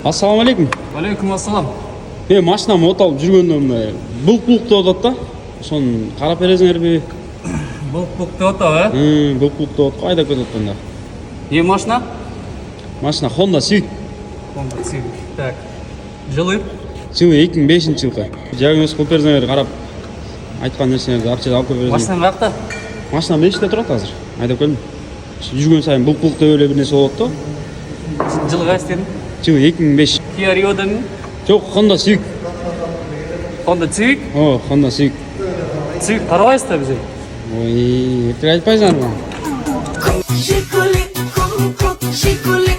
Assalamu alaikum. Алейкум ассалам. Машинам от алып жүргөндө булк деп атат да. Ошону карап бересиңерби? Булк деп атабы, Булк деп атат. Кайда кетип атканда? Машина? Машина Honda Civic. Honda Civic. Так. Жылы? Жылы 2005-жылкы. Диагноз кылып берсеңер, карап айткан нерселерди акчада алып бересиң. Машина каякта? Машина мешитте турат азыр. Айдап келдим. Жүргөн сайын булк деп эле бир нерсе болот да. Жылы кайсы дедиң? Жылы 2005. Kia Rio дедиң? Жок, Honda Civic. Honda Civic? Honda Civic. Civic карабайсыз да бизге. Ой, айтпайсыңарбы? Shikuli,